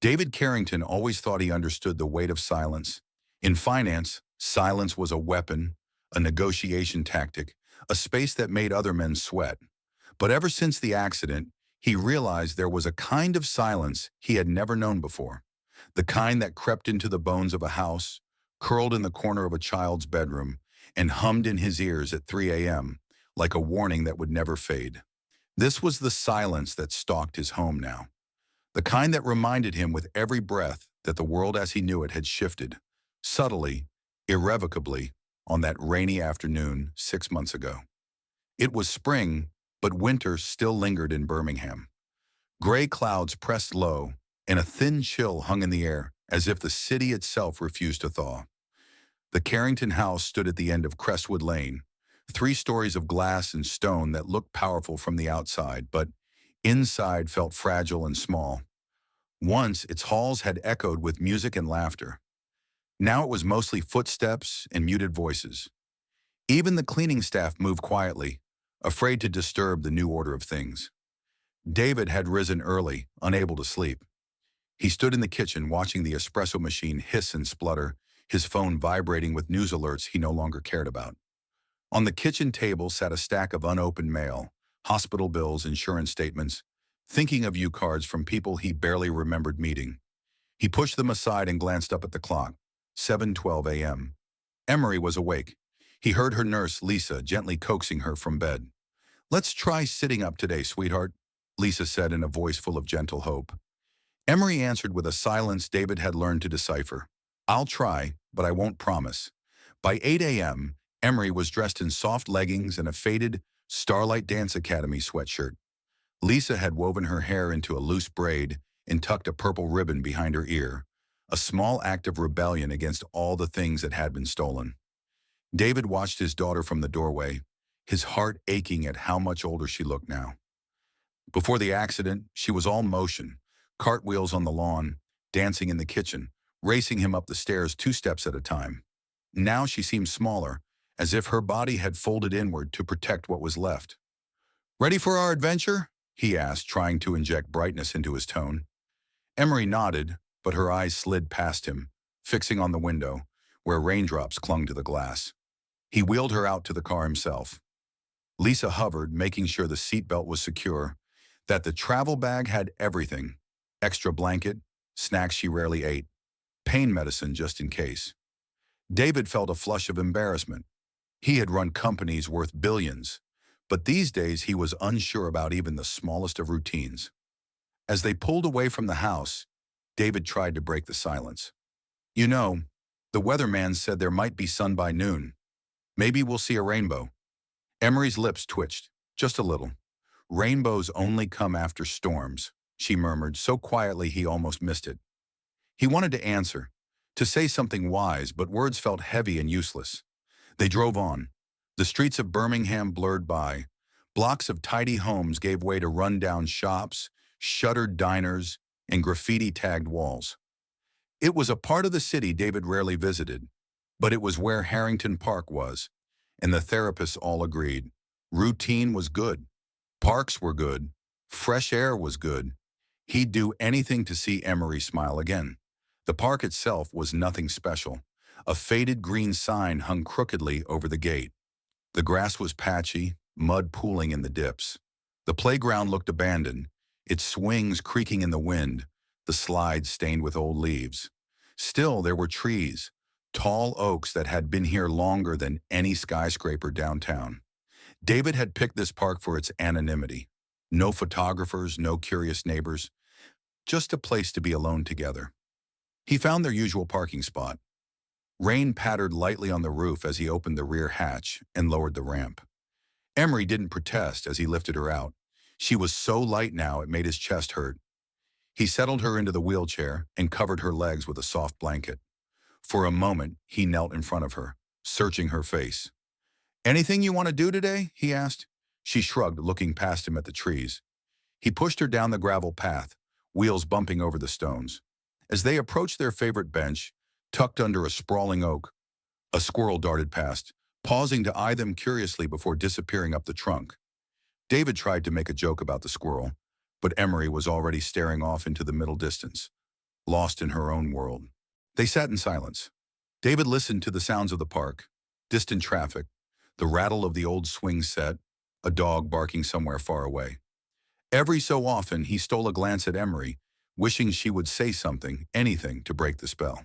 David Carrington always thought he understood the weight of silence. In finance, silence was a weapon, a negotiation tactic, a space that made other men sweat. But ever since the accident, he realized there was a kind of silence he had never known before. The kind that crept into the bones of a house, curled in the corner of a child's bedroom, and hummed in his ears at 3 a.m. like a warning that would never fade. This was the silence that stalked his home now. The kind that reminded him with every breath that the world as he knew it had shifted, subtly, irrevocably, on that rainy afternoon 6 months ago. It was spring, but winter still lingered in Birmingham. Gray clouds pressed low, and a thin chill hung in the air, as if the city itself refused to thaw. The Carrington house stood at the end of Crestwood Lane, 3 stories of glass and stone that looked powerful from the outside, but inside felt fragile and small. Once, its halls had echoed with music and laughter. Now it was mostly footsteps and muted voices. Even the cleaning staff moved quietly, afraid to disturb the new order of things. David had risen early, unable to sleep. He stood in the kitchen watching the espresso machine hiss and splutter, his phone vibrating with news alerts he no longer cared about. On the kitchen table sat a stack of unopened mail, hospital bills, insurance statements, thinking of you cards from people he barely remembered meeting. He pushed them aside and glanced up at the clock. 7:12 a.m. Emery was awake. He heard her nurse, Lisa, gently coaxing her from bed. "Let's try sitting up today, sweetheart," Lisa said in a voice full of gentle hope. Emery answered with a silence David had learned to decipher. "I'll try, but I won't promise." By 8 a.m., Emery was dressed in soft leggings and a faded Starlight Dance Academy sweatshirt. Lisa had woven her hair into a loose braid and tucked a purple ribbon behind her ear, a small act of rebellion against all the things that had been stolen. David watched his daughter from the doorway, his heart aching at how much older she looked now. Before the accident, she was all motion, cartwheels on the lawn, dancing in the kitchen, racing him up the stairs 2 steps at a time. Now she seemed smaller, as if her body had folded inward to protect what was left. "Ready for our adventure?" he asked, trying to inject brightness into his tone. Emery nodded, but her eyes slid past him, fixing on the window, where raindrops clung to the glass. He wheeled her out to the car himself. Lisa hovered, making sure the seatbelt was secure, that the travel bag had everything: extra blanket, snacks she rarely ate, pain medicine just in case. David felt a flush of embarrassment. He had run companies worth billions, but these days he was unsure about even the smallest of routines. As they pulled away from the house, David tried to break the silence. "You know, the weatherman said there might be sun by noon. Maybe we'll see a rainbow." Emery's lips twitched, just a little. "Rainbows only come after storms," she murmured so quietly he almost missed it. He wanted to answer, to say something wise, but words felt heavy and useless. They drove on. The streets of Birmingham blurred by. Blocks of tidy homes gave way to run-down shops, shuttered diners, and graffiti-tagged walls. It was a part of the city David rarely visited, but it was where Harrington Park was, and the therapists all agreed. Routine was good. Parks were good. Fresh air was good. He'd do anything to see Emery smile again. The park itself was nothing special. A faded green sign hung crookedly over the gate. The grass was patchy, mud pooling in the dips. The playground looked abandoned, its swings creaking in the wind, the slides stained with old leaves. Still, there were trees, tall oaks that had been here longer than any skyscraper downtown. David had picked this park for its anonymity. No photographers, no curious neighbors, just a place to be alone together. He found their usual parking spot. Rain pattered lightly on the roof as he opened the rear hatch and lowered the ramp. Emery didn't protest as he lifted her out. She was so light now it made his chest hurt. He settled her into the wheelchair and covered her legs with a soft blanket. For a moment, he knelt in front of her, searching her face. "Anything you want to do today?" he asked. She shrugged, looking past him at the trees. He pushed her down the gravel path, wheels bumping over the stones. As they approached their favorite bench, tucked under a sprawling oak, a squirrel darted past, pausing to eye them curiously before disappearing up the trunk. David tried to make a joke about the squirrel, but Emery was already staring off into the middle distance. lost in her own world. They sat in silence. David listened to the sounds of the park, distant traffic, the rattle of the old swing set, a dog barking somewhere far away. Every so often, he stole a glance at Emery, wishing she would say something, anything, to break the spell.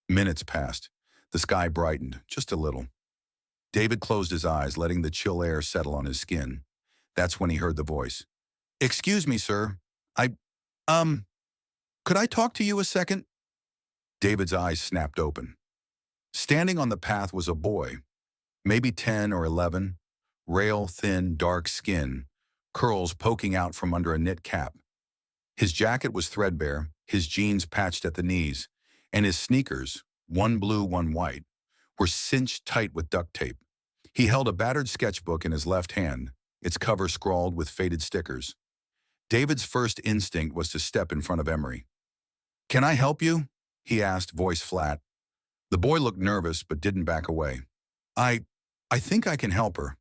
Minutes passed. The sky brightened, just a little. David closed his eyes, letting the chill air settle on his skin. That's when he heard the voice. "Excuse me, sir. Um, could I talk to you a second?" David's eyes snapped open. Standing on the path was a boy, maybe 10 or 11, rail, thin, dark skin, curls poking out from under a knit cap. His jacket was threadbare, his jeans patched at the knees, and his sneakers, one blue, one white, were cinched tight with duct tape. He held a battered sketchbook in his left hand, its cover scrawled with faded stickers. David's first instinct was to step in front of Emery. "Can I help you?" he asked, voice flat. The boy looked nervous but didn't back away. I think I can help her."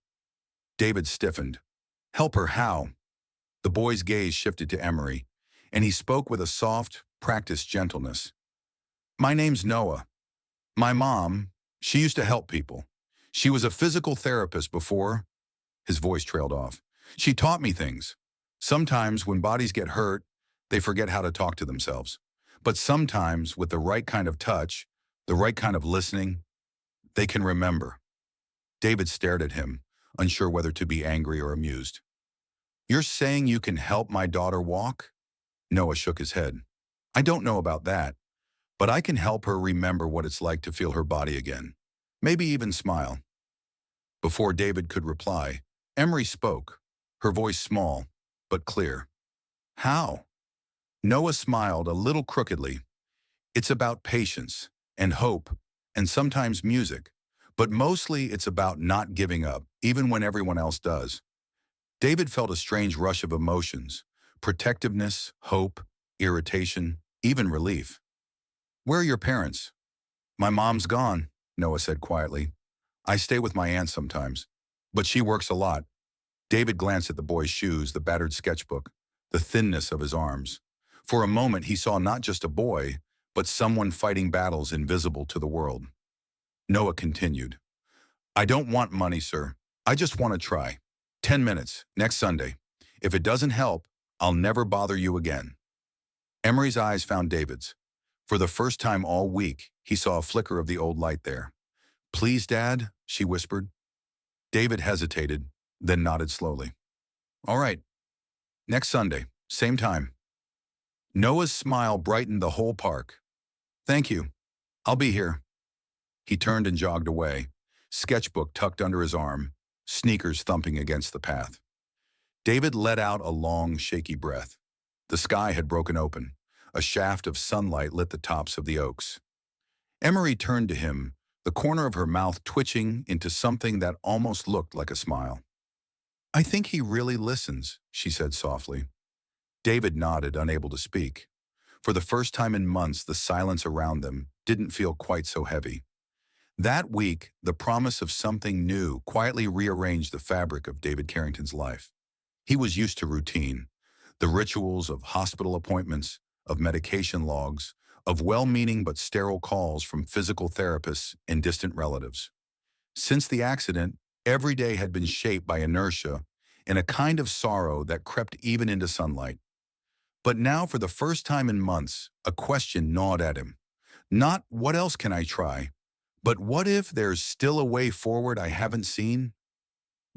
David stiffened. "Help her how?" The boy's gaze shifted to Emery, and he spoke with a soft, practiced gentleness. "My name's Noah. My mom, she used to help people. She was a physical therapist before." His voice trailed off. "She taught me things. Sometimes when bodies get hurt, they forget how to talk to themselves. But sometimes, with the right kind of touch, the right kind of listening, they can remember." David stared at him, unsure whether to be angry or amused. "You're saying you can help my daughter walk?" Noah shook his head. "I don't know about that, but I can help her remember what it's like to feel her body again. Maybe even smile." Before David could reply, Emery spoke, her voice small, but clear. "How?" Noah smiled a little crookedly. "It's about patience and hope and sometimes music, but mostly it's about not giving up, even when everyone else does." David felt a strange rush of emotions, protectiveness, hope, irritation, even relief. "Where are your parents?" "My mom's gone," Noah said quietly. "I stay with my aunt sometimes, but she works a lot." David glanced at the boy's shoes, the battered sketchbook, the thinness of his arms. For a moment, he saw not just a boy, but someone fighting battles invisible to the world. Noah continued. "I don't want money, sir. I just want to try. 10 minutes, next Sunday. If it doesn't help, I'll never bother you again." Emery's eyes found David's. For the first time all week, he saw a flicker of the old light there. "Please, Dad," she whispered. David hesitated, then nodded slowly. "All right. Next Sunday, same time." Noah's smile brightened the whole park. "Thank you. I'll be here." He turned and jogged away, sketchbook tucked under his arm, sneakers thumping against the path. David let out a long, shaky breath. The sky had broken open. A shaft of sunlight lit the tops of the oaks. Emery turned to him, the corner of her mouth twitching into something that almost looked like a smile. "I think he really listens," she said softly. David nodded, unable to speak. For the first time in months, the silence around them didn't feel quite so heavy. That week, the promise of something new quietly rearranged the fabric of David Carrington's life. He was used to routine, the rituals of hospital appointments, of medication logs, of well-meaning but sterile calls from physical therapists and distant relatives. Since the accident, every day had been shaped by inertia and a kind of sorrow that crept even into sunlight. But now, for the first time in months, a question gnawed at him. Not "what else can I try?" but "what if there's still a way forward I haven't seen?"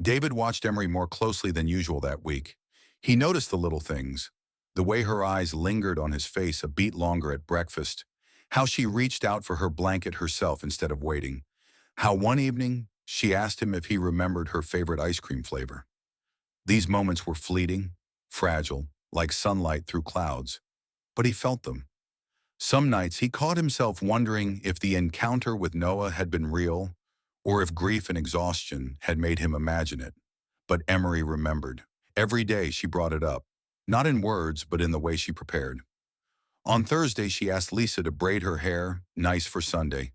David watched Emery more closely than usual that week. He noticed the little things, the way her eyes lingered on his face a beat longer at breakfast, how she reached out for her blanket herself instead of waiting, how one evening she asked him if he remembered her favorite ice cream flavor. These moments were fleeting, fragile, like sunlight through clouds, but he felt them. Some nights he caught himself wondering if the encounter with Noah had been real, or if grief and exhaustion had made him imagine it. But Emery remembered. Every day she brought it up, not in words, but in the way she prepared. On Thursday, she asked Lisa to braid her hair, nice for Sunday.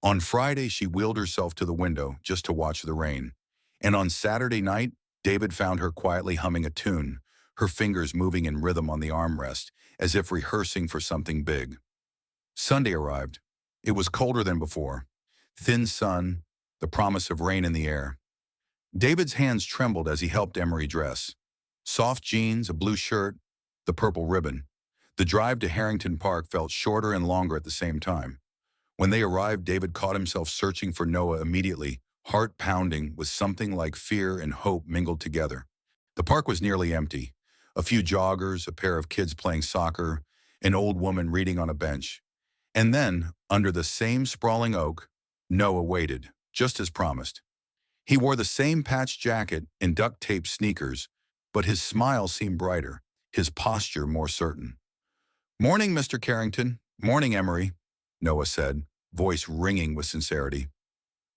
On Friday, she wheeled herself to the window just to watch the rain. And on Saturday night, David found her quietly humming a tune, her fingers moving in rhythm on the armrest, as if rehearsing for something big. Sunday arrived. It was colder than before. Thin sun, the promise of rain in the air. David's hands trembled as he helped Emery dress. Soft jeans, a blue shirt, the purple ribbon. The drive to Harrington Park felt shorter and longer at the same time. When they arrived, David caught himself searching for Noah immediately, heart pounding with something like fear and hope mingled together. The park was nearly empty. A few joggers, a pair of kids playing soccer, an old woman reading on a bench. And then, under the same sprawling oak, Noah waited, just as promised. He wore the same patched jacket and duct-taped sneakers, but his smile seemed brighter, his posture more certain. "Morning, Mr. Carrington. Morning, Emery," Noah said, voice ringing with sincerity.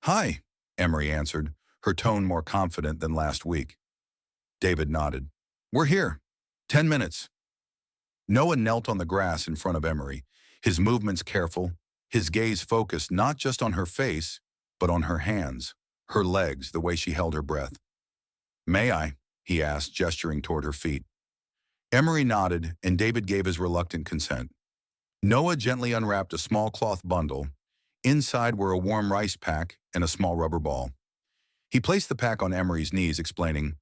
"Hi," Emery answered, her tone more confident than last week. David nodded. "We're here. 10 minutes." Noah knelt on the grass in front of Emery, his movements careful, his gaze focused not just on her face, but on her hands, her legs, the way she held her breath. "May I?" he asked, gesturing toward her feet. Emery nodded, and David gave his reluctant consent. Noah gently unwrapped a small cloth bundle. Inside were a warm rice pack and a small rubber ball. He placed the pack on Emery's knees, explaining,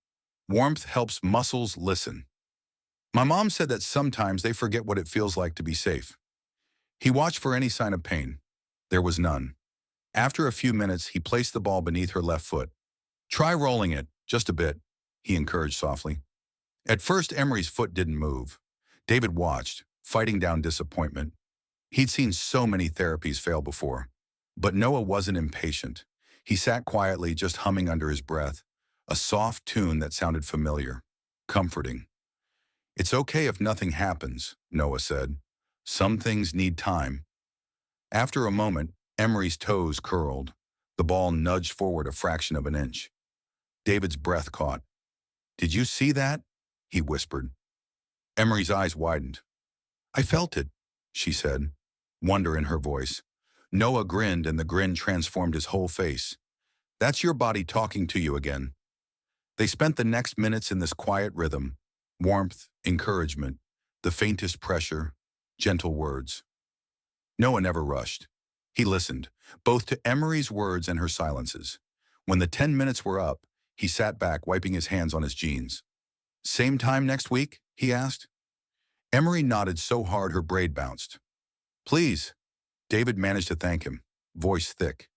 "Warmth helps muscles listen. My mom said that sometimes they forget what it feels like to be safe." He watched for any sign of pain. There was none. After a few minutes, he placed the ball beneath her left foot. "Try rolling it, just a bit," he encouraged softly. At first, Emery's foot didn't move. David watched, fighting down disappointment. He'd seen so many therapies fail before. But Noah wasn't impatient. He sat quietly, just humming under his breath, a soft tune that sounded familiar, comforting. "It's okay if nothing happens," Noah said. "Some things need time." After a moment, Emery's toes curled. The ball nudged forward a fraction of an inch. David's breath caught. "Did you see that?" he whispered. Emery's eyes widened. "I felt it," she said, wonder in her voice. Noah grinned, and the grin transformed his whole face. "That's your body talking to you again." They spent the next minutes in this quiet rhythm, warmth, encouragement, the faintest pressure, gentle words. Noah never rushed. He listened, both to Emery's words and her silences. When the 10 minutes were up, he sat back, wiping his hands on his jeans. "Same time next week?" he asked. Emery nodded so hard her braid bounced. "Please." David managed to thank him, voice thick.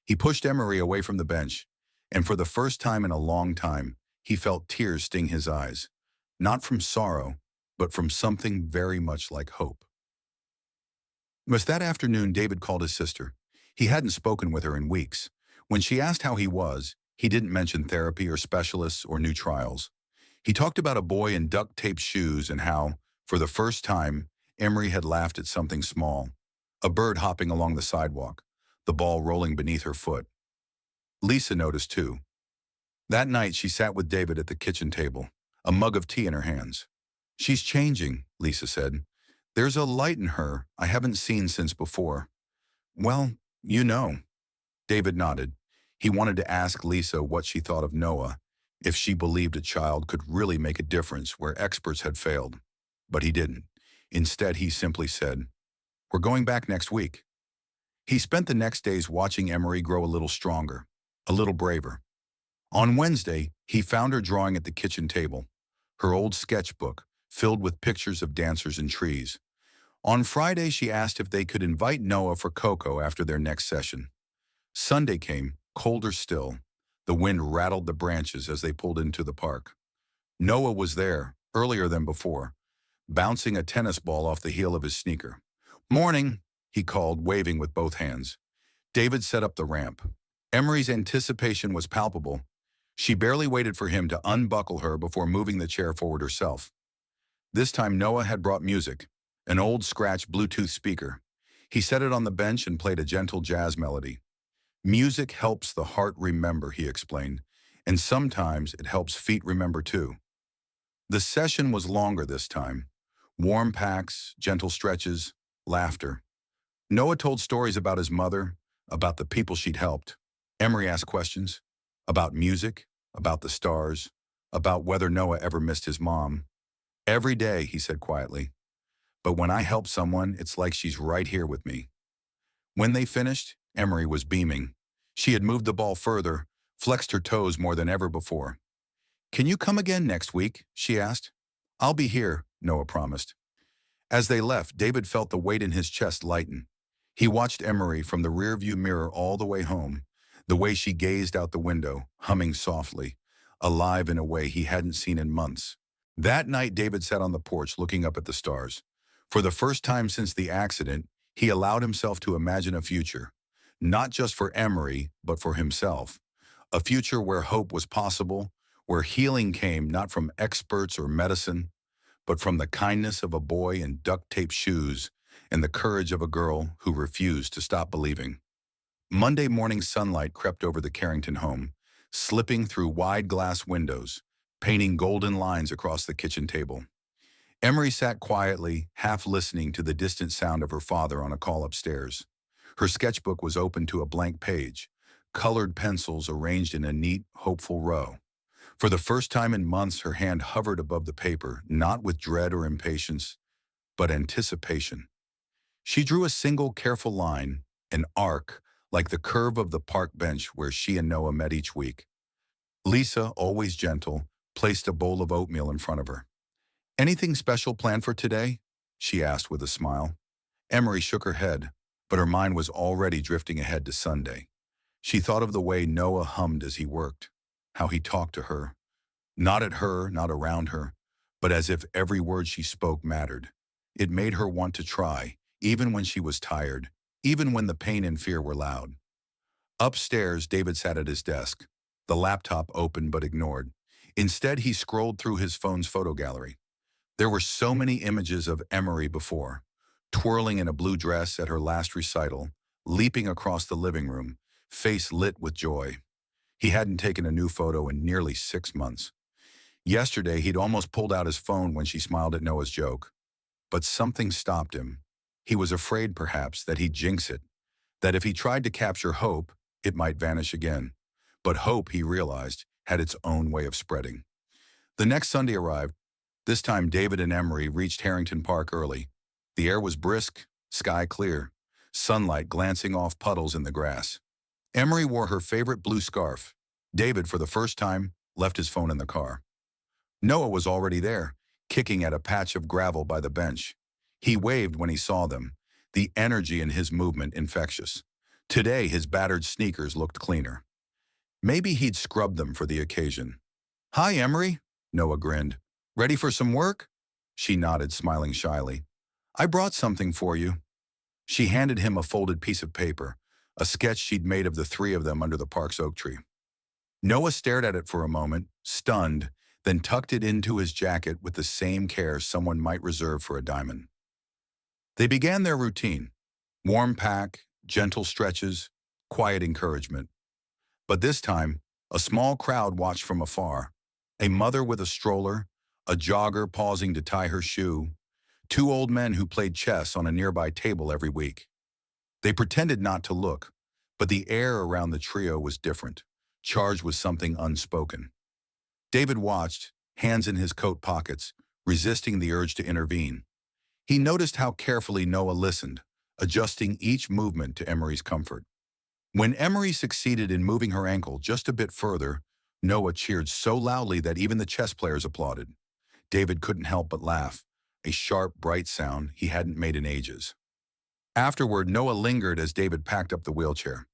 He pushed Emery away from the bench, and for the first time in a long time, he felt tears sting his eyes, not from sorrow, but from something very much like hope. It was that afternoon David called his sister. He hadn't spoken with her in weeks. When she asked how he was, he didn't mention therapy or specialists or new trials. He talked about a boy in duct-taped shoes and how, for the first time, Emery had laughed at something small, a bird hopping along the sidewalk, the ball rolling beneath her foot. Lisa noticed too. That night she sat with David at the kitchen table, a mug of tea in her hands. "She's changing," Lisa said. "There's a light in her I haven't seen since before." "Well, you know." David nodded. He wanted to ask Lisa what she thought of Noah, if she believed a child could really make a difference where experts had failed. But he didn't. Instead, he simply said, "We're going back next week." He spent the next days watching Emery grow a little stronger, a little braver. On Wednesday, he found her drawing at the kitchen table, her old sketchbook filled with pictures of dancers and trees. On Friday, she asked if they could invite Noah for cocoa after their next session. Sunday came, colder still. The wind rattled the branches as they pulled into the park. Noah was there, earlier than before, bouncing a tennis ball off the heel of his sneaker. "Morning," he called, waving with both hands. David set up the ramp. Emery's anticipation was palpable. She barely waited for him to unbuckle her before moving the chair forward herself. This time Noah had brought music, an old scratch Bluetooth speaker. He set it on the bench and played a gentle jazz melody. "Music helps the heart remember," he explained, "and sometimes it helps feet remember too." The session was longer this time. Warm packs, gentle stretches, laughter. Noah told stories about his mother, about the people she'd helped. Emery asked questions about music, about the stars, about whether Noah ever missed his mom. "Every day," he said quietly. But when I help someone, it's like she's right here with me. When they finished, Emery was beaming. She had moved the ball further, flexed her toes more than ever before. Can you come again next week? She asked. I'll be here, Noah promised. As they left, David felt the weight in his chest lighten. He watched Emery from the rearview mirror all the way home, the way she gazed out the window, humming softly, alive in a way he hadn't seen in months. That night, David sat on the porch looking up at the stars. For the first time since the accident, he allowed himself to imagine a future, not just for Emery, but for himself. A future where hope was possible, where healing came not from experts or medicine, but from the kindness of a boy in duct-taped shoes and the courage of a girl who refused to stop believing. Monday morning sunlight crept over the Carrington home, slipping through wide glass windows, painting golden lines across the kitchen table. Emery sat quietly, half listening to the distant sound of her father on a call upstairs. Her sketchbook was open to a blank page, colored pencils arranged in a neat, hopeful row. For the first time in months, her hand hovered above the paper, not with dread or impatience, but anticipation. She drew a single careful line, an arc, like the curve of the park bench where she and Noah met each week. Lisa, always gentle, placed a bowl of oatmeal in front of her. Anything special planned for today? She asked with a smile. Emery shook her head, but her mind was already drifting ahead to Sunday. She thought of the way Noah hummed as he worked, how he talked to her, not at her, not around her, but as if every word she spoke mattered. It made her want to try, even when she was tired, even when the pain and fear were loud. Upstairs, David sat at his desk, the laptop open but ignored. Instead, he scrolled through his phone's photo gallery. There were so many images of Emery before, twirling in a blue dress at her last recital, leaping across the living room, face lit with joy. He hadn't taken a new photo in nearly 6 months. Yesterday, he'd almost pulled out his phone when she smiled at Noah's joke. But something stopped him. He was afraid, perhaps, that he'd jinx it, that if he tried to capture hope, it might vanish again. But hope, he realized, had its own way of spreading. The next Sunday arrived. This time, David and Emery reached Harrington Park early. The air was brisk, sky clear, sunlight glancing off puddles in the grass. Emery wore her favorite blue scarf. David, for the first time, left his phone in the car. Noah was already there, kicking at a patch of gravel by the bench. He waved when he saw them, the energy in his movement infectious. Today, his battered sneakers looked cleaner. Maybe he'd scrubbed them for the occasion. Hi, Emery, Noah grinned. Ready for some work? She nodded, smiling shyly. I brought something for you. She handed him a folded piece of paper, a sketch she'd made of the three of them under the park's oak tree. Noah stared at it for a moment, stunned, then tucked it into his jacket with the same care someone might reserve for a diamond. They began their routine. Warm pack, gentle stretches, quiet encouragement. But this time, a small crowd watched from afar. A mother with a stroller, a jogger pausing to tie her shoe, 2 old men who played chess on a nearby table every week. They pretended not to look, but the air around the trio was different, charged with something unspoken. David watched, hands in his coat pockets, resisting the urge to intervene. He noticed how carefully Noah listened, adjusting each movement to Emery's comfort. When Emery succeeded in moving her ankle just a bit further, Noah cheered so loudly that even the chess players applauded. David couldn't help but laugh, a sharp, bright sound he hadn't made in ages. Afterward, Noah lingered as David packed up the wheelchair.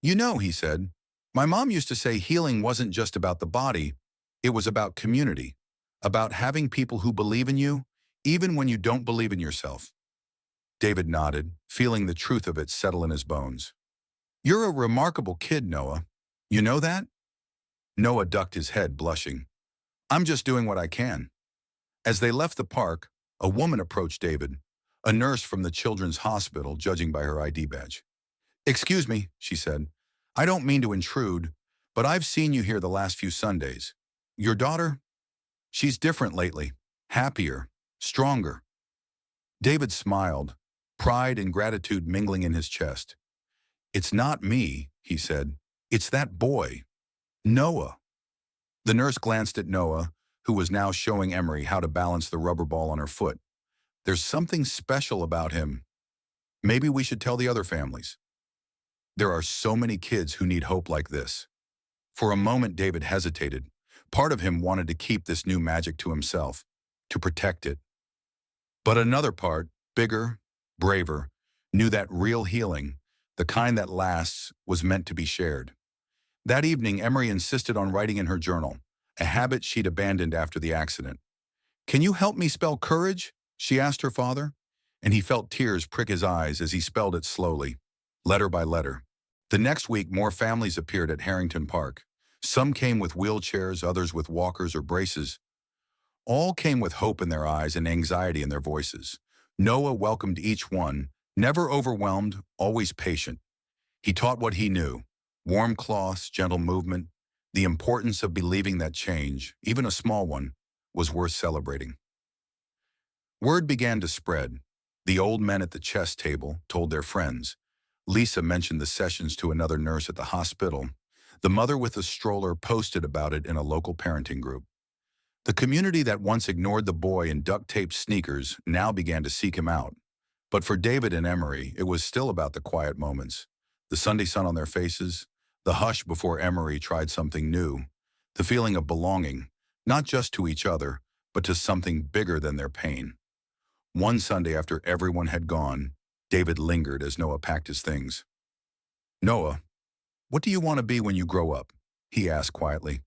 You know, he said, my mom used to say healing wasn't just about the body, it was about community, about having people who believe in you, even when you don't believe in yourself. David nodded, feeling the truth of it settle in his bones. You're a remarkable kid, Noah. You know that? Noah ducked his head, blushing. I'm just doing what I can. As they left the park, a woman approached David, a nurse from the children's hospital, judging by her ID badge. Excuse me, she said. I don't mean to intrude, but I've seen you here the last few Sundays. Your daughter? She's different lately, happier, stronger. David smiled, pride and gratitude mingling in his chest. It's not me, he said. It's that boy, Noah. The nurse glanced at Noah, who was now showing Emery how to balance the rubber ball on her foot. There's something special about him. Maybe we should tell the other families. There are so many kids who need hope like this. For a moment, David hesitated. Part of him wanted to keep this new magic to himself, to protect it. But another part, bigger, braver, knew that real healing, the kind that lasts, was meant to be shared. That evening, Emery insisted on writing in her journal, a habit she'd abandoned after the accident. "Can you help me spell courage?" she asked her father, and he felt tears prick his eyes as he spelled it slowly, letter by letter. The next week, more families appeared at Harrington Park. Some came with wheelchairs, others with walkers or braces. All came with hope in their eyes and anxiety in their voices. Noah welcomed each one, never overwhelmed, always patient. He taught what he knew: warm cloths, gentle movement, the importance of believing that change, even a small one, was worth celebrating. Word began to spread. The old men at the chess table told their friends. Lisa mentioned the sessions to another nurse at the hospital. The mother with a stroller posted about it in a local parenting group. The community that once ignored the boy in duct-taped sneakers now began to seek him out. But for David and Emery, it was still about the quiet moments, the Sunday sun on their faces, the hush before Emery tried something new, the feeling of belonging, not just to each other, but to something bigger than their pain. One Sunday after everyone had gone, David lingered as Noah packed his things. "Noah, what do you want to be when you grow up?" he asked quietly.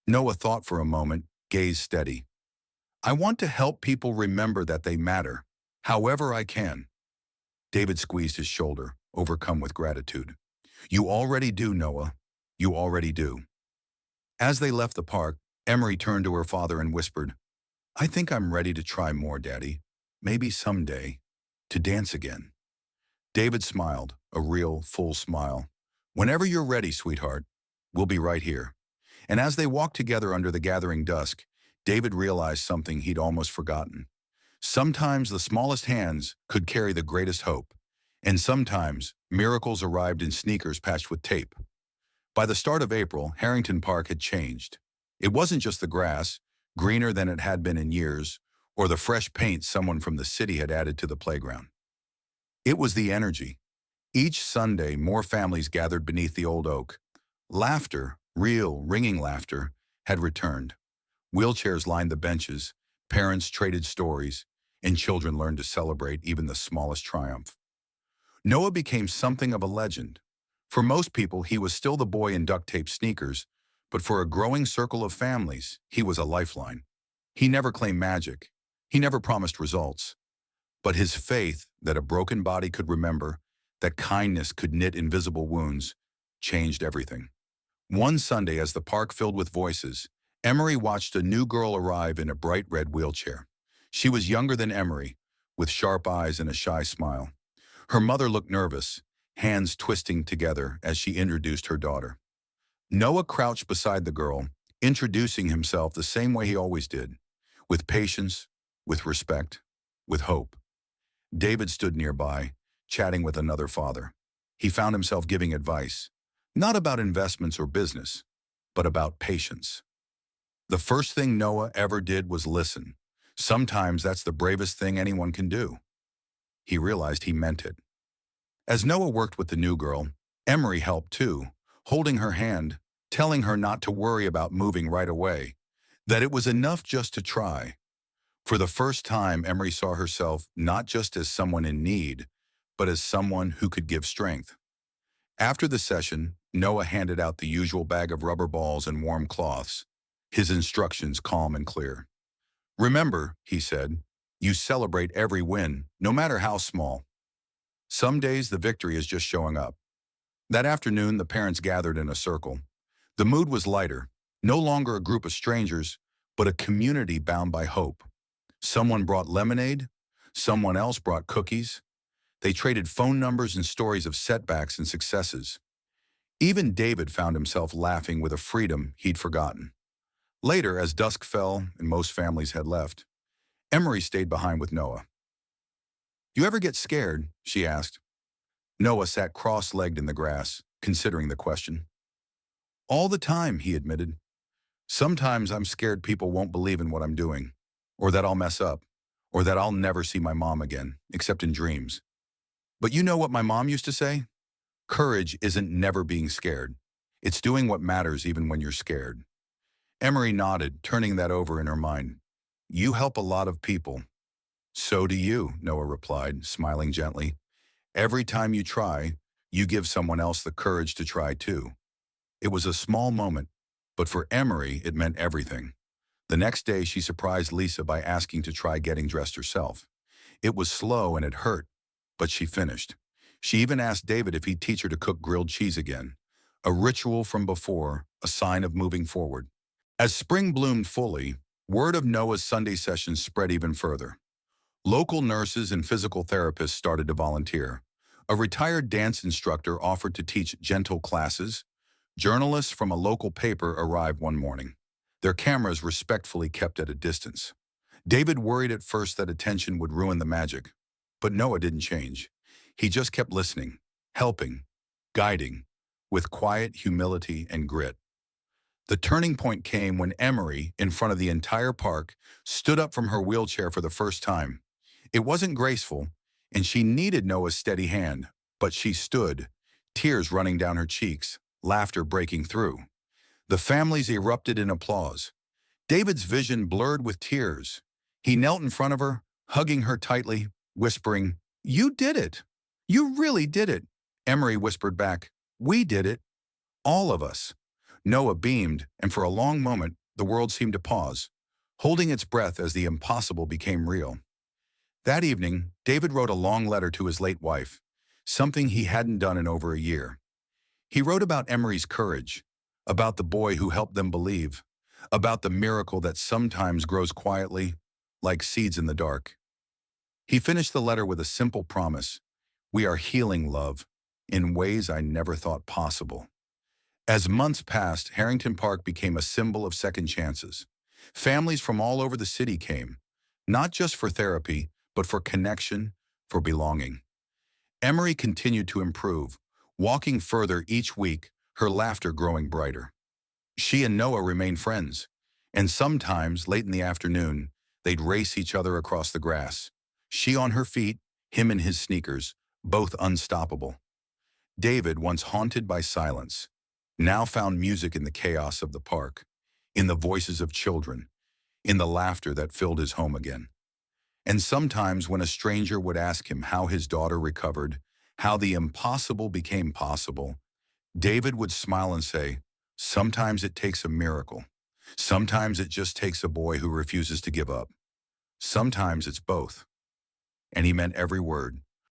Noah thought for a moment, gaze steady. "I want to help people remember that they matter, however I can." David squeezed his shoulder, overcome with gratitude. "You already do, Noah. You already do." As they left the park, Emery turned to her father and whispered, "I think I'm ready to try more, Daddy. Maybe someday, to dance again." David smiled, a real, full smile. "Whenever you're ready, sweetheart, we'll be right here." And as they walked together under the gathering dusk, David realized something he'd almost forgotten. Sometimes the smallest hands could carry the greatest hope, and sometimes miracles arrived in sneakers patched with tape. By the start of April, Harrington Park had changed. It wasn't just the grass, greener than it had been in years, or the fresh paint someone from the city had added to the playground. It was the energy. Each Sunday, more families gathered beneath the old oak. Laughter, real, ringing laughter, had returned. Wheelchairs lined the benches, parents traded stories, and children learned to celebrate even the smallest triumph. Noah became something of a legend. For most people, he was still the boy in duct-taped sneakers, but for a growing circle of families, he was a lifeline. He never claimed magic. He never promised results. But his faith that a broken body could remember, that kindness could knit invisible wounds, changed everything. One Sunday, as the park filled with voices, Emery watched a new girl arrive in a bright red wheelchair. She was younger than Emery, with sharp eyes and a shy smile. Her mother looked nervous, hands twisting together as she introduced her daughter. Noah crouched beside the girl, introducing himself the same way he always did, with patience, with respect, with hope. David stood nearby, chatting with another father. He found himself giving advice, not about investments or business, but about patience. The first thing Noah ever did was listen. Sometimes that's the bravest thing anyone can do. He realized he meant it. As Noah worked with the new girl, Emery helped too, holding her hand, telling her not to worry about moving right away, that it was enough just to try. For the first time, Emery saw herself not just as someone in need, but as someone who could give strength. After the session, Noah handed out the usual bag of rubber balls and warm cloths, his instructions calm and clear. "Remember," he said, "you celebrate every win, no matter how small. Some days the victory is just showing up." That afternoon, the parents gathered in a circle. The mood was lighter, no longer a group of strangers, but a community bound by hope. Someone brought lemonade, someone else brought cookies. They traded phone numbers and stories of setbacks and successes. Even David found himself laughing with a freedom he'd forgotten. Later, as dusk fell and most families had left, Emery stayed behind with Noah. "You ever get scared?" she asked. Noah sat cross-legged in the grass, considering the question. "All the time," he admitted. "Sometimes I'm scared people won't believe in what I'm doing, or that I'll mess up, or that I'll never see my mom again, except in dreams. But you know what my mom used to say? Courage isn't never being scared. It's doing what matters even when you're scared. Emery nodded, turning that over in her mind. You help a lot of people. So do you, Noah replied, smiling gently. Every time you try, you give someone else the courage to try too. It was a small moment, but for Emery, it meant everything. The next day, she surprised Lisa by asking to try getting dressed herself. It was slow and it hurt, but she finished. She even asked David if he'd teach her to cook grilled cheese again. A ritual from before, a sign of moving forward. As spring bloomed fully, word of Noah's Sunday sessions spread even further. Local nurses and physical therapists started to volunteer. A retired dance instructor offered to teach gentle classes. Journalists from a local paper arrived one morning, their cameras respectfully kept at a distance. David worried at first that attention would ruin the magic, but Noah didn't change. He just kept listening, helping, guiding, with quiet humility and grit. The turning point came when Emery, in front of the entire park, stood up from her wheelchair for the first time. It wasn't graceful, and she needed Noah's steady hand, but she stood, tears running down her cheeks, laughter breaking through. The families erupted in applause. David's vision blurred with tears. He knelt in front of her, hugging her tightly, whispering, "You did it. You really did it." Emery whispered back, "We did it. All of us." Noah beamed, and for a long moment, the world seemed to pause, holding its breath as the impossible became real. That evening, David wrote a long letter to his late wife, something he hadn't done in over a year. He wrote about Emery's courage, about the boy who helped them believe, about the miracle that sometimes grows quietly, like seeds in the dark. He finished the letter with a simple promise: we are healing, love, in ways I never thought possible. As months passed, Harrington Park became a symbol of second chances. Families from all over the city came, not just for therapy, but for connection, for belonging. Emery continued to improve, walking further each week, her laughter growing brighter. She and Noah remained friends, and sometimes, late in the afternoon, they'd race each other across the grass. She on her feet, him in his sneakers, both unstoppable. David, once haunted by silence, now found music in the chaos of the park, in the voices of children, in the laughter that filled his home again. And sometimes when a stranger would ask him how his daughter recovered, how the impossible became possible, David would smile and say, "Sometimes it takes a miracle. Sometimes it just takes a boy who refuses to give up. Sometimes it's both." And he meant every word.